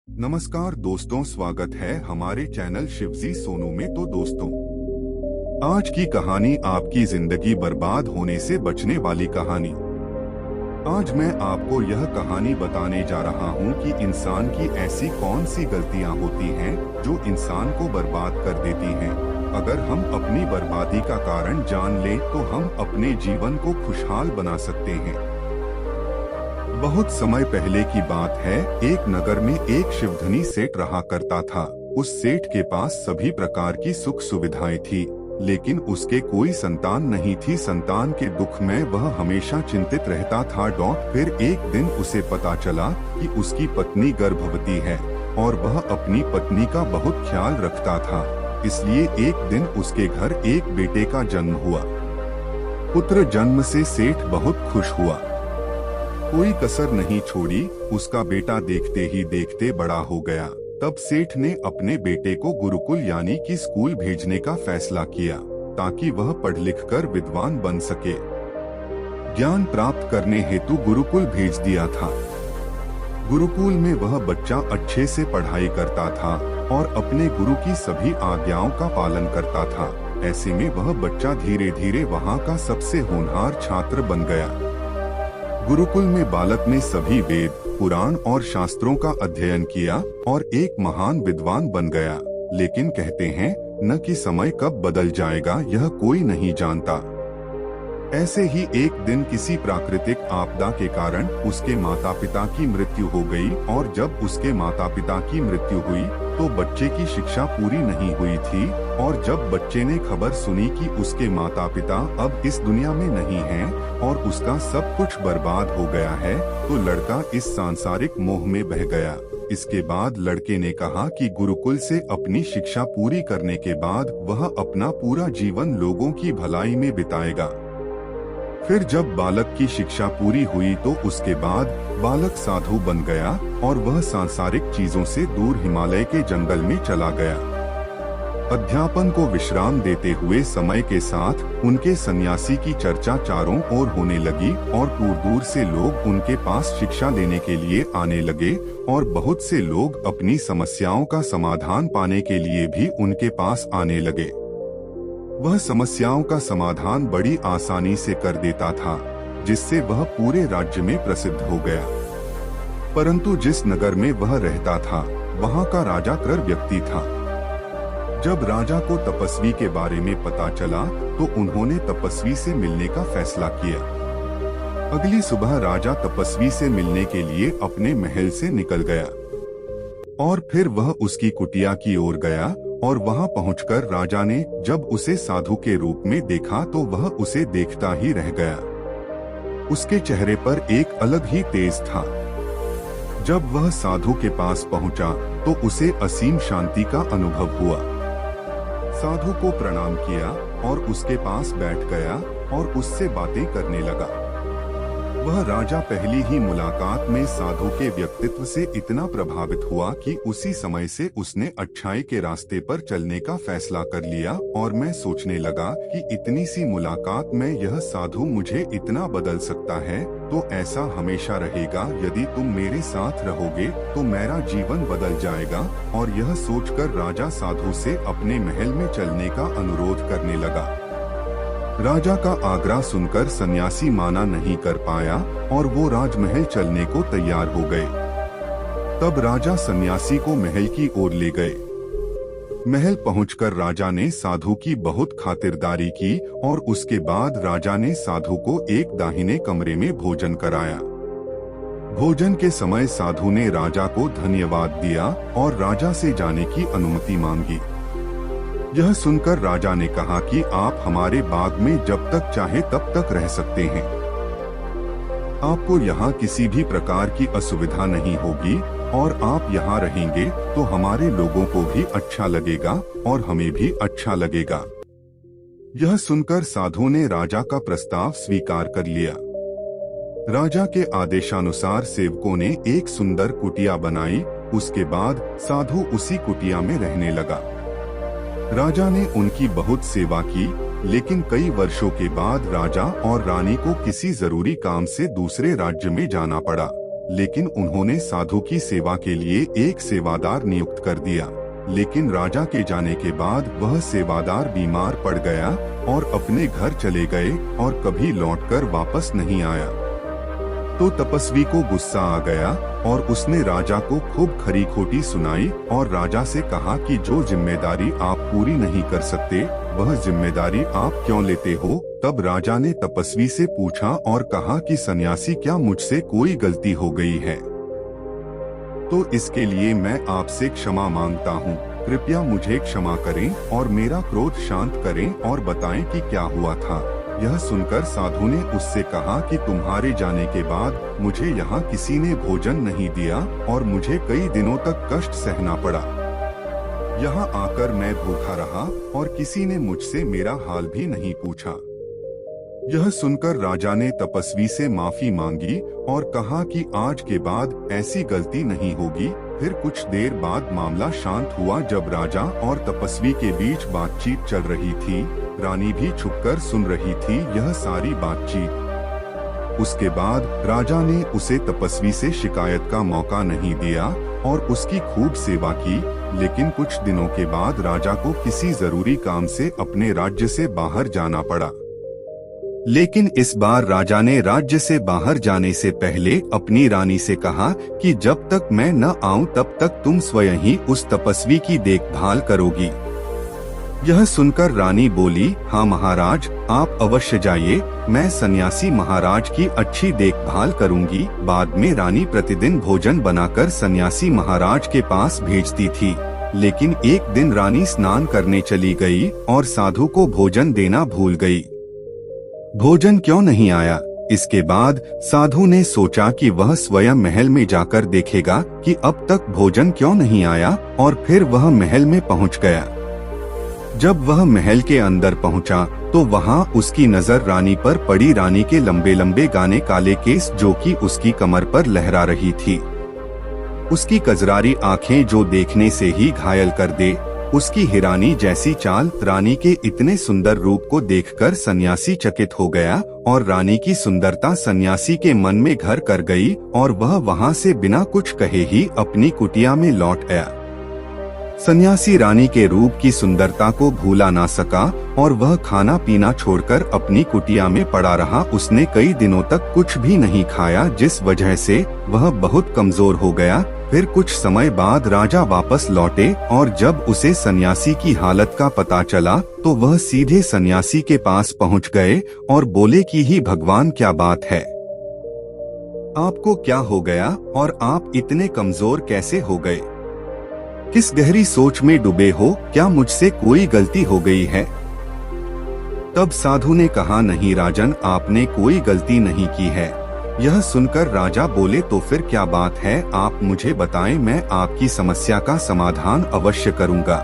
नमस्कार दोस्तों, स्वागत है हमारे चैनल शिवजी सोनू में। तो दोस्तों, आज की कहानी आपकी जिंदगी बर्बाद होने से बचने वाली कहानी। आज मैं आपको यह कहानी बताने जा रहा हूं कि इंसान की ऐसी कौन सी गलतियां होती हैं जो इंसान को बर्बाद कर देती हैं। अगर हम अपनी बर्बादी का कारण जान लें तो हम अपने जीवन को खुशहाल बना सकते हैं। बहुत समय पहले की बात है। एक नगर में एक शिवधनी सेठ रहा करता था। उस सेठ के पास सभी प्रकार की सुख सुविधाएं थी, लेकिन उसके कोई संतान नहीं थी। संतान के दुख में वह हमेशा चिंतित रहता था। फिर एक दिन उसे पता चला कि उसकी पत्नी गर्भवती है और वह अपनी पत्नी का बहुत ख्याल रखता था। इसलिए एक दिन उसके घर एक बेटे का जन्म हुआ। पुत्र जन्म से सेठ बहुत खुश हुआ, कोई कसर नहीं छोड़ी। उसका बेटा देखते ही देखते बड़ा हो गया। तब सेठ ने अपने बेटे को गुरुकुल यानी कि स्कूल भेजने का फैसला किया, ताकि वह पढ़ लिख कर विद्वान बन सके। ज्ञान प्राप्त करने हेतु गुरुकुल भेज दिया था। गुरुकुल में वह बच्चा अच्छे से पढ़ाई करता था और अपने गुरु की सभी आज्ञाओं का पालन करता था। ऐसे में वह बच्चा धीरे धीरे वहाँ का सबसे होनहार छात्र बन गया। गुरुकुल में बालक ने सभी वेद, पुराण और शास्त्रों का अध्ययन किया और एक महान विद्वान बन गया। लेकिन कहते हैं न कि समय कब बदल जाएगा यह कोई नहीं जानता। ऐसे ही एक दिन किसी प्राकृतिक आपदा के कारण उसके माता पिता की मृत्यु हो गई। और जब उसके माता पिता की मृत्यु हुई तो बच्चे की शिक्षा पूरी नहीं हुई थी। और जब बच्चे ने खबर सुनी कि उसके माता पिता अब इस दुनिया में नहीं हैं और उसका सब कुछ बर्बाद हो गया है, तो लड़का इस सांसारिक मोह में बह गया। इसके बाद लड़के ने कहा कि गुरुकुल से अपनी शिक्षा पूरी करने के बाद वह अपना पूरा जीवन लोगों की भलाई में बिताएगा। फिर जब बालक की शिक्षा पूरी हुई तो उसके बाद बालक साधु बन गया और वह सांसारिक चीजों से दूर हिमालय के जंगल में चला गया। अध्यापन को विश्राम देते हुए समय के साथ उनके सन्यासी की चर्चा चारों ओर होने लगी और दूर दूर से लोग उनके पास शिक्षा लेने के लिए आने लगे। और बहुत से लोग अपनी समस्याओं का समाधान पाने के लिए भी उनके पास आने लगे। वह समस्याओं का समाधान बड़ी आसानी से कर देता था, जिससे वह पूरे राज्य में प्रसिद्ध हो गया। परंतु जिस नगर में वह रहता था वहाँ का राजा क्रूर व्यक्ति था। जब राजा को तपस्वी के बारे में पता चला तो उन्होंने तपस्वी से मिलने का फैसला किया। अगली सुबह राजा तपस्वी से मिलने के लिए अपने महल से निकल गया और फिर वह उसकी कुटिया की ओर गया। और वहां पहुंचकर राजा ने जब उसे साधु के रूप में देखा तो वह उसे देखता ही रह गया। उसके चेहरे पर एक अलग ही तेज था। जब वह साधु के पास पहुंचा तो उसे असीम शांति का अनुभव हुआ। साधु को प्रणाम किया और उसके पास बैठ गया और उससे बातें करने लगा। वह राजा पहली ही मुलाकात में साधु के व्यक्तित्व से इतना प्रभावित हुआ कि उसी समय से उसने अच्छाई के रास्ते पर चलने का फैसला कर लिया। और मैं सोचने लगा कि इतनी सी मुलाकात में यह साधु मुझे इतना बदल सकता है, तो ऐसा हमेशा रहेगा। यदि तुम मेरे साथ रहोगे तो मेरा जीवन बदल जाएगा। और यह सोचकर राजा साधु से अपने महल में चलने का अनुरोध करने लगा। राजा का आग्रह सुनकर सन्यासी माना नहीं कर पाया और वो राजमहल चलने को तैयार हो गए। तब राजा सन्यासी को महल की ओर ले गए। महल पहुंचकर राजा ने साधु की बहुत खातिरदारी की और उसके बाद राजा ने साधु को एक दाहिने कमरे में भोजन कराया। भोजन के समय साधु ने राजा को धन्यवाद दिया और राजा से जाने की अनुमति मांगी। यह सुनकर राजा ने कहा कि आप हमारे बाग में जब तक चाहे तब तक रह सकते हैं। आपको यहाँ किसी भी प्रकार की असुविधा नहीं होगी और आप यहाँ रहेंगे तो हमारे लोगों को भी अच्छा लगेगा और हमें भी अच्छा लगेगा। यह सुनकर साधु ने राजा का प्रस्ताव स्वीकार कर लिया। राजा के आदेशानुसार सेवकों ने एक सुंदर कुटिया बनाई। उसके बाद साधु उसी कुटिया में रहने लगा। राजा ने उनकी बहुत सेवा की, लेकिन कई वर्षों के बाद राजा और रानी को किसी जरूरी काम से दूसरे राज्य में जाना पड़ा। लेकिन उन्होंने साधु की सेवा के लिए एक सेवादार नियुक्त कर दिया। लेकिन राजा के जाने के बाद वह सेवादार बीमार पड़ गया और अपने घर चले गए और कभी लौटकर वापस नहीं आया। तो तपस्वी को गुस्सा आ गया और उसने राजा को खूब खरी खोटी सुनाई और राजा से कहा कि जो जिम्मेदारी आप पूरी नहीं कर सकते वह जिम्मेदारी आप क्यों लेते हो। तब राजा ने तपस्वी से पूछा और कहा कि सन्यासी, क्या मुझसे कोई गलती हो गई है? तो इसके लिए मैं आपसे क्षमा मांगता हूँ। कृपया मुझे क्षमा करें और मेरा क्रोध शांत करें और बताएं कि क्या हुआ था। यह सुनकर साधु ने उससे कहा कि तुम्हारे जाने के बाद मुझे यहाँ किसी ने भोजन नहीं दिया और मुझे कई दिनों तक कष्ट सहना पड़ा। यहाँ आकर मैं भूखा रहा और किसी ने मुझसे मेरा हाल भी नहीं पूछा। यह सुनकर राजा ने तपस्वी से माफी मांगी और कहा कि आज के बाद ऐसी गलती नहीं होगी। फिर कुछ देर बाद मामला शांत हुआ। जब राजा और तपस्वी के बीच बातचीत चल रही थी, रानी भी छुपकर सुन रही थी यह सारी बातचीत। उसके बाद राजा ने उसे तपस्वी से शिकायत का मौका नहीं दिया और उसकी खूब सेवा की। लेकिन कुछ दिनों के बाद राजा को किसी जरूरी काम से अपने राज्य से बाहर जाना पड़ा। लेकिन इस बार राजा ने राज्य से बाहर जाने से पहले अपनी रानी से कहा कि जब तक मैं न आऊं तब तक तुम स्वयं ही उस तपस्वी की देखभाल करोगी। यह सुनकर रानी बोली, हाँ महाराज, आप अवश्य जाइए, मैं सन्यासी महाराज की अच्छी देखभाल करूंगी। बाद में रानी प्रतिदिन भोजन बनाकर सन्यासी महाराज के पास भेजती थी। लेकिन एक दिन रानी स्नान करने चली गई और साधु को भोजन देना भूल गई। भोजन क्यों नहीं आया? इसके बाद साधु ने सोचा कि वह स्वयं महल में जाकर देखेगा कि अब तक भोजन क्यों नहीं आया, और फिर वह महल में पहुंच गया। जब वह महल के अंदर पहुंचा तो वहां उसकी नजर रानी पर पड़ी। रानी के लंबे लंबे गाने काले केस जो कि उसकी कमर पर लहरा रही थी, उसकी कजरारी आंखें जो देखने से ही घायल कर दे, उसकी हिरानी जैसी चाल। रानी के इतने सुंदर रूप को देखकर सन्यासी चकित हो गया और रानी की सुंदरता सन्यासी के मन में घर कर गई और वह वहां से बिना कुछ कहे ही अपनी कुटिया में लौट आया। सन्यासी रानी के रूप की सुंदरता को भूला ना सका और वह खाना पीना छोड़कर अपनी कुटिया में पड़ा रहा। उसने कई दिनों तक कुछ भी नहीं खाया, जिस वजह से वह बहुत कमजोर हो गया। फिर कुछ समय बाद राजा वापस लौटे और जब उसे सन्यासी की हालत का पता चला तो वह सीधे सन्यासी के पास पहुंच गए और बोले कि ही भगवान, क्या बात है, आपको क्या हो गया और आप इतने कमजोर कैसे हो गए? किस गहरी सोच में डूबे हो? क्या मुझसे कोई गलती हो गई है? तब साधु ने कहा, नहीं राजन, आपने कोई गलती नहीं की है। यह सुनकर राजा बोले, तो फिर क्या बात है, आप मुझे बताएं, मैं आपकी समस्या का समाधान अवश्य करूंगा।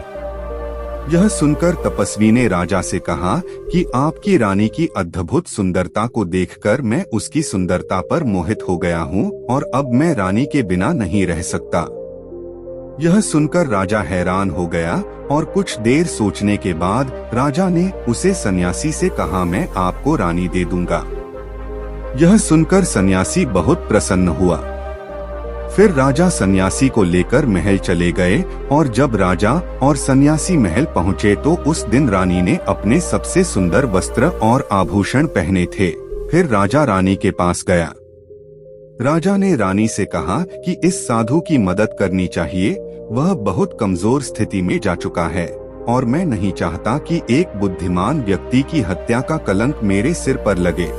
यह सुनकर तपस्वी ने राजा से कहा कि आपकी रानी की अद्भुत सुंदरता को देखकर मैं उसकी सुंदरता पर मोहित हो गया हूँ और अब मैं रानी के बिना नहीं रह सकता। यह सुनकर राजा हैरान हो गया और कुछ देर सोचने के बाद राजा ने उसे सन्यासी से कहा, मैं आपको रानी दे दूंगा। यह सुनकर सन्यासी बहुत प्रसन्न हुआ। फिर राजा सन्यासी को लेकर महल चले गए और जब राजा और सन्यासी महल पहुँचे तो उस दिन रानी ने अपने सबसे सुंदर वस्त्र और आभूषण पहने थे। फिर राजा रानी के पास गया। राजा ने रानी से कहा कि इस साधु की मदद करनी चाहिए, वह बहुत कमजोर स्थिति में जा चुका है और मैं नहीं चाहता कि एक बुद्धिमान व्यक्ति की हत्या का कलंक मेरे सिर पर लगे।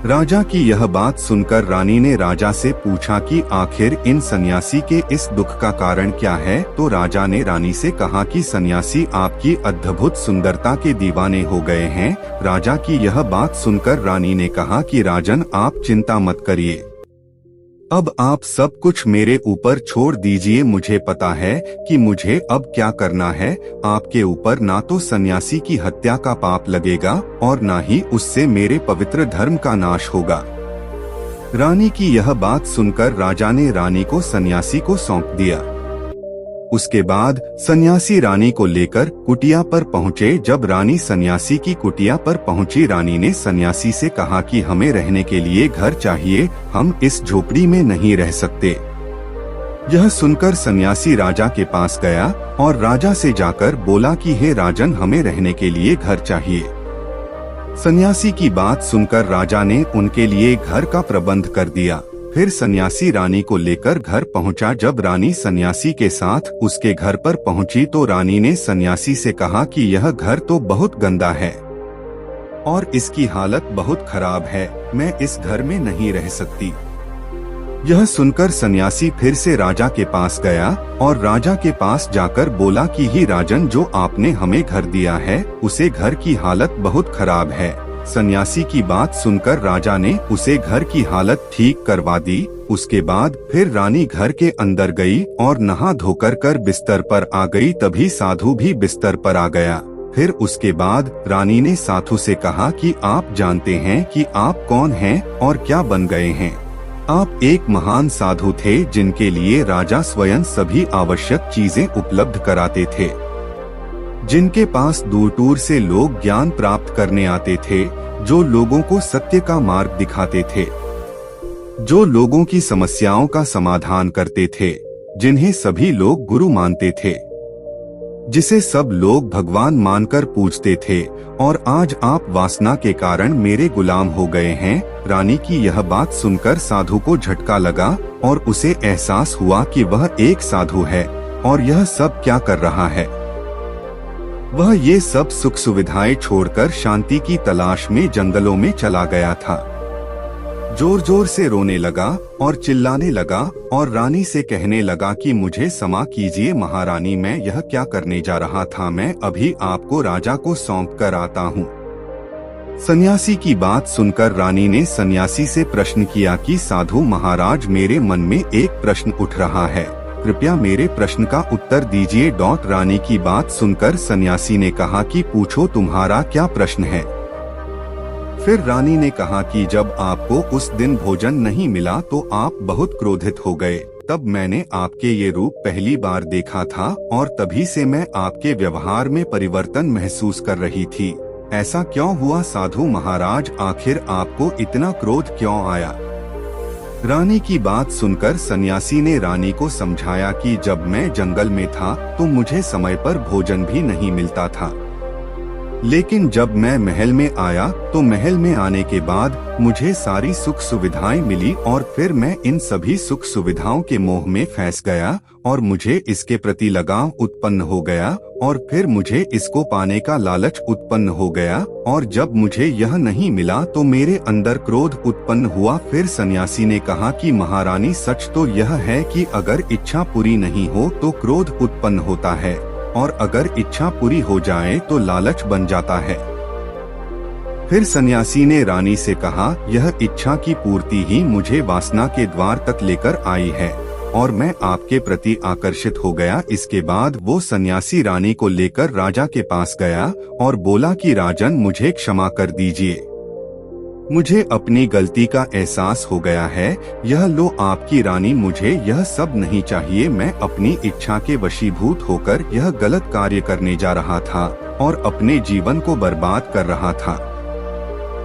राजा की यह बात सुनकर रानी ने राजा से पूछा कि आखिर इन सन्यासी के इस दुख का कारण क्या है? तो राजा ने रानी से कहा कि सन्यासी आपकी अद्भुत सुंदरता के दीवाने हो गए हैं। राजा की यह बात सुनकर रानी ने कहा कि राजन, आप चिंता मत करिए, अब आप सब कुछ मेरे ऊपर छोड़ दीजिए। मुझे पता है कि मुझे अब क्या करना है। आपके ऊपर ना तो सन्यासी की हत्या का पाप लगेगा और ना ही उससे मेरे पवित्र धर्म का नाश होगा। रानी की यह बात सुनकर राजा ने रानी को सन्यासी को सौंप दिया। उसके बाद सन्यासी रानी को लेकर कुटिया पर पहुँचे। जब रानी सन्यासी की कुटिया पर पहुँची, रानी ने सन्यासी से कहा कि हमें रहने के लिए घर चाहिए, हम इस झोपड़ी में नहीं रह सकते। यह सुनकर सन्यासी राजा के पास गया और राजा से जाकर बोला कि हे राजन, हमें रहने के लिए घर चाहिए। सन्यासी की बात सुनकर राजा ने उनके लिए घर का प्रबंध कर दिया। फिर सन्यासी रानी को लेकर घर पहुंचा। जब रानी सन्यासी के साथ उसके घर पर पहुंची तो रानी ने सन्यासी से कहा कि यह घर तो बहुत गंदा है और इसकी हालत बहुत खराब है, मैं इस घर में नहीं रह सकती। यह सुनकर सन्यासी फिर से राजा के पास गया और राजा के पास जाकर बोला कि ही राजन, जो आपने हमें घर दिया है उसे घर की हालत बहुत खराब है। सन्यासी की बात सुनकर राजा ने उसे घर की हालत ठीक करवा दी। उसके बाद फिर रानी घर के अंदर गई और नहा धोकर कर बिस्तर पर आ गई। तभी साधु भी बिस्तर पर आ गया। फिर उसके बाद रानी ने साधु से कहा कि आप जानते हैं कि आप कौन हैं और क्या बन गए हैं। आप एक महान साधु थे जिनके लिए राजा स्वयं सभी आवश्यक चीजें उपलब्ध कराते थे, जिनके पास दूर दूर से लोग ज्ञान प्राप्त करने आते थे, जो लोगों को सत्य का मार्ग दिखाते थे, जो लोगों की समस्याओं का समाधान करते थे, जिन्हें सभी लोग गुरु मानते थे, जिसे सब लोग भगवान मानकर पूजते थे। और आज आप वासना के कारण मेरे गुलाम हो गए हैं। रानी की यह बात सुनकर साधु को झटका लगा और उसे एहसास हुआ कि वह एक साधु है और यह सब क्या कर रहा है। वह ये सब सुख सुविधाएं छोड़कर शांति की तलाश में जंगलों में चला गया था। जोर जोर से रोने लगा और चिल्लाने लगा और रानी से कहने लगा कि मुझे क्षमा कीजिए महारानी, मैं यह क्या करने जा रहा था, मैं अभी आपको राजा को सौंप कर आता हूँ। सन्यासी की बात सुनकर रानी ने सन्यासी से प्रश्न किया कि साधु महाराज, मेरे मन में एक प्रश्न उठ रहा है, कृपया मेरे प्रश्न का उत्तर दीजिए। रानी की बात सुनकर सन्यासी ने कहा कि पूछो, तुम्हारा क्या प्रश्न है। फिर रानी ने कहा कि जब आपको उस दिन भोजन नहीं मिला तो आप बहुत क्रोधित हो गए। तब मैंने आपके ये रूप पहली बार देखा था और तभी से मैं आपके व्यवहार में परिवर्तन महसूस कर रही थी। ऐसा क्यों हुआ साधु महाराज, आखिर आपको इतना क्रोध क्यों आया। रानी की बात सुनकर सन्यासी ने रानी को समझाया कि जब मैं जंगल में था तो मुझे समय पर भोजन भी नहीं मिलता था, लेकिन जब मैं महल में आया तो महल में आने के बाद मुझे सारी सुख सुविधाएं मिली और फिर मैं इन सभी सुख सुविधाओं के मोह में फंस गया और मुझे इसके प्रति लगाव उत्पन्न हो गया और फिर मुझे इसको पाने का लालच उत्पन्न हो गया और जब मुझे यह नहीं मिला तो मेरे अंदर क्रोध उत्पन्न हुआ। फिर सन्यासी ने कहा कि महारानी, सच तो यह है कि अगर इच्छा पूरी नहीं हो तो क्रोध उत्पन्न होता है और अगर इच्छा पूरी हो जाए तो लालच बन जाता है। फिर सन्यासी ने रानी से कहा, यह इच्छा की पूर्ति ही मुझे वासना के द्वार तक लेकर आई है और मैं आपके प्रति आकर्षित हो गया। इसके बाद वो सन्यासी रानी को लेकर राजा के पास गया और बोला कि राजन, मुझे क्षमा कर दीजिए, मुझे अपनी गलती का एहसास हो गया है। यह लो आपकी रानी, मुझे यह सब नहीं चाहिए। मैं अपनी इच्छा के वशीभूत होकर यह गलत कार्य करने जा रहा था और अपने जीवन को बर्बाद कर रहा था,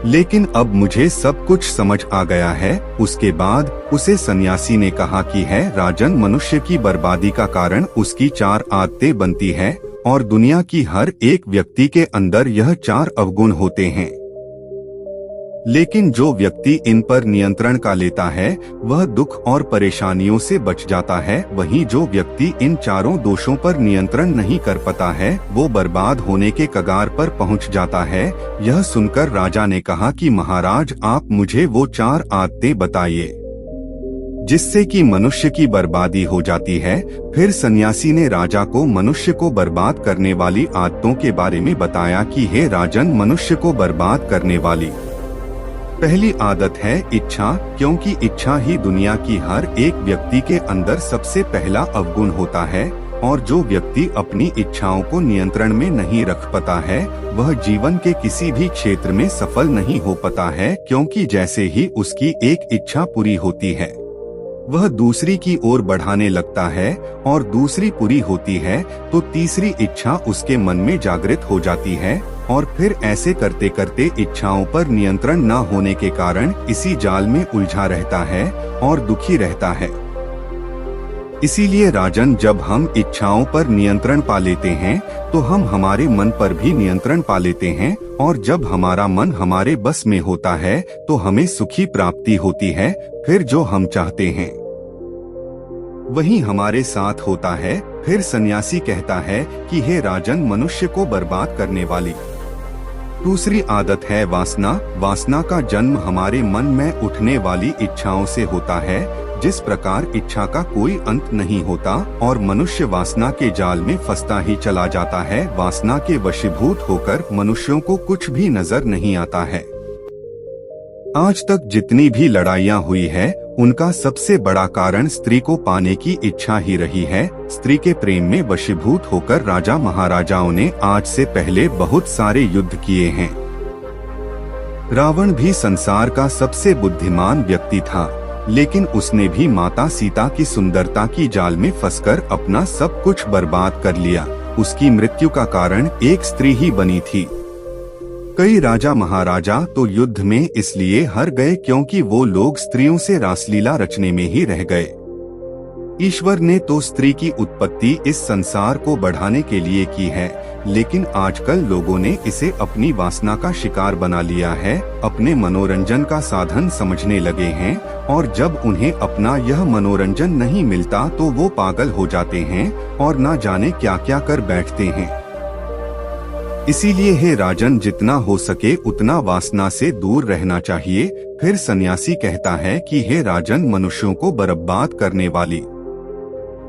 लेकिन अब मुझे सब कुछ समझ आ गया है। उसके बाद उसे सन्यासी ने कहा कि है राजन, मनुष्य की बर्बादी का कारण उसकी 4 आदतें बनती है और दुनिया की हर एक व्यक्ति के अंदर यह 4 अवगुण होते हैं, लेकिन जो व्यक्ति इन पर नियंत्रण का लेता है वह दुख और परेशानियों से बच जाता है। वहीं जो व्यक्ति इन 4 दोषों पर नियंत्रण नहीं कर पाता है वो बर्बाद होने के कगार पर पहुंच जाता है। यह सुनकर राजा ने कहा कि महाराज, आप मुझे वो 4 आदतें बताइए जिससे कि मनुष्य की बर्बादी हो जाती है। फिर सन्यासी ने राजा को मनुष्य को बर्बाद करने वाली आदतों के बारे में बताया कि हे राजन, मनुष्य को बर्बाद करने वाली पहली आदत है इच्छा, क्योंकि इच्छा ही दुनिया की हर एक व्यक्ति के अंदर सबसे पहला अवगुण होता है और जो व्यक्ति अपनी इच्छाओं को नियंत्रण में नहीं रख पाता है वह जीवन के किसी भी क्षेत्र में सफल नहीं हो पाता है, क्योंकि जैसे ही उसकी एक इच्छा पूरी होती है वह दूसरी की ओर बढ़ाने लगता है और दूसरी पूरी होती है तो तीसरी इच्छा उसके मन में जागृत हो जाती है और फिर ऐसे करते करते इच्छाओं पर नियंत्रण न होने के कारण इसी जाल में उलझा रहता है और दुखी रहता है। इसीलिए राजन, जब हम इच्छाओं पर नियंत्रण पा लेते हैं तो हम हमारे मन पर भी नियंत्रण पा लेते हैं, और जब हमारा मन हमारे बस में होता है तो हमें सुखी प्राप्ति होती है। फिर जो हम चाहते हैं वही हमारे साथ होता है। फिर सन्यासी कहता है कि हे राजन, मनुष्य को बर्बाद करने वाली दूसरी आदत है वासना। वासना का जन्म हमारे मन में उठने वाली इच्छाओं से होता है। जिस प्रकार इच्छा का कोई अंत नहीं होता और मनुष्य वासना के जाल में फंसता ही चला जाता है, वासना के वशीभूत होकर मनुष्यों को कुछ भी नजर नहीं आता है। आज तक जितनी भी लड़ाइयाँ हुई है उनका सबसे बड़ा कारण स्त्री को पाने की इच्छा ही रही है। स्त्री के प्रेम में वशीभूत होकर राजा महाराजाओं ने आज से पहले बहुत सारे युद्ध किए हैं। रावण भी संसार का सबसे बुद्धिमान व्यक्ति था, लेकिन उसने भी माता सीता की सुंदरता की जाल में फंसकर अपना सब कुछ बर्बाद कर लिया। उसकी मृत्यु का कारण एक स्त्री ही बनी थी। कई राजा महाराजा तो युद्ध में इसलिए हार गए क्योंकि वो लोग स्त्रियों से रासलीला रचने में ही रह गए। ईश्वर ने तो स्त्री की उत्पत्ति इस संसार को बढ़ाने के लिए की है, लेकिन आजकल लोगों ने इसे अपनी वासना का शिकार बना लिया है, अपने मनोरंजन का साधन समझने लगे हैं, और जब उन्हें अपना यह मनोरंजन नहीं मिलता तो वो पागल हो जाते हैं और ना जाने क्या क्या कर बैठते हैं। इसीलिए हे राजन, जितना हो सके उतना वासना से दूर रहना चाहिए। फिर सन्यासी कहता है कि हे राजन, मनुष्यों को बर्बाद करने वाली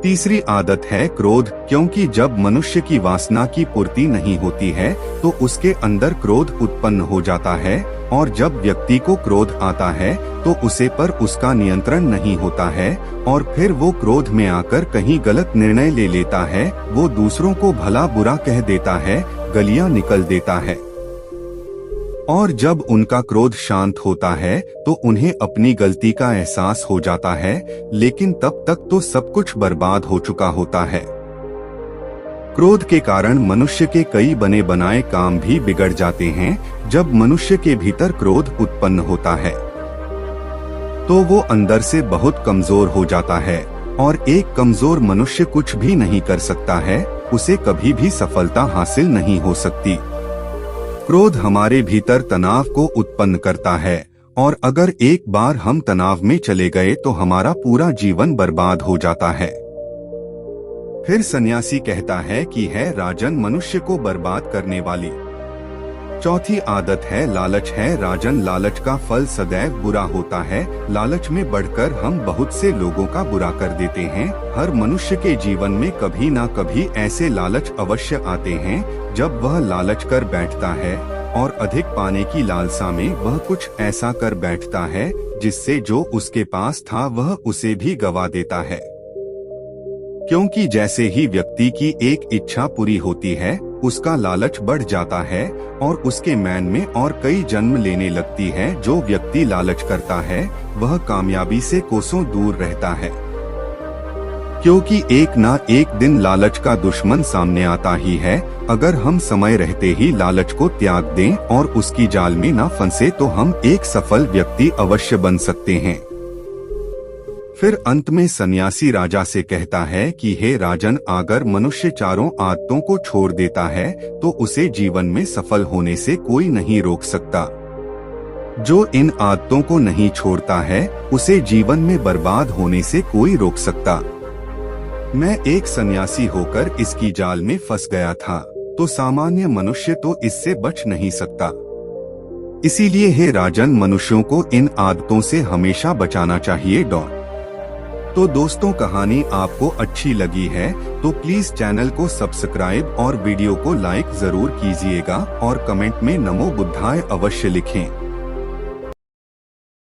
तीसरी आदत है क्रोध, क्योंकि जब मनुष्य की वासना की पूर्ति नहीं होती है तो उसके अंदर क्रोध उत्पन्न हो जाता है, और जब व्यक्ति को क्रोध आता है तो उसे पर उसका नियंत्रण नहीं होता है और फिर वो क्रोध में आकर कहीं गलत निर्णय ले लेता है। वो दूसरों को भला बुरा कह देता है, गलियां निकल देता है, और जब उनका क्रोध शांत होता है तो उन्हें अपनी गलती का एहसास हो जाता है, लेकिन तब तक तो सब कुछ बर्बाद हो चुका होता है। क्रोध के कारण मनुष्य के कई बने बनाए काम भी बिगड़ जाते हैं। जब मनुष्य के भीतर क्रोध उत्पन्न होता है तो वो अंदर से बहुत कमजोर हो जाता है, और एक कमजोर मनुष्य कुछ भी नहीं कर सकता है, उसे कभी भी सफलता हासिल नहीं हो सकती। क्रोध हमारे भीतर तनाव को उत्पन्न करता है, और अगर एक बार हम तनाव में चले गए तो हमारा पूरा जीवन बर्बाद हो जाता है। फिर सन्यासी कहता है कि है राजन, मनुष्य को बर्बाद करने वाली चौथी आदत है लालच। है राजन, लालच का फल सदैव बुरा होता है। लालच में बढ़कर हम बहुत से लोगों का बुरा कर देते हैं। हर मनुष्य के जीवन में कभी ना कभी ऐसे लालच अवश्य आते हैं जब वह लालच कर बैठता है, और अधिक पाने की लालसा में वह कुछ ऐसा कर बैठता है जिससे जो उसके पास था वह उसे भी गवा देता है। क्योंकि जैसे ही व्यक्ति की एक इच्छा पूरी होती है उसका लालच बढ़ जाता है और उसके मन में और कई जन्म लेने लगती है। जो व्यक्ति लालच करता है वह कामयाबी से कोसों दूर रहता है, क्योंकि एक ना एक दिन लालच का दुश्मन सामने आता ही है। अगर हम समय रहते ही लालच को त्याग दें और उसकी जाल में ना फंसे तो हम एक सफल व्यक्ति अवश्य बन सकते हैं। फिर अंत में सन्यासी राजा से कहता है कि हे राजन, अगर मनुष्य चारों आदतों को छोड़ देता है तो उसे जीवन में सफल होने से कोई नहीं रोक सकता। जो इन आदतों को नहीं छोड़ता है उसे जीवन में बर्बाद होने से कोई रोक सकता। मैं एक सन्यासी होकर इसकी जाल में फंस गया था, तो सामान्य मनुष्य तो इससे बच नहीं सकता। इसीलिए हे राजन, मनुष्यों को इन आदतों से हमेशा बचाना चाहिए। तो दोस्तों, कहानी आपको अच्छी लगी है तो प्लीज चैनल को सब्सक्राइब और वीडियो को लाइक जरूर कीजिएगा, और कमेंट में नमो बुद्धाय अवश्य लिखें।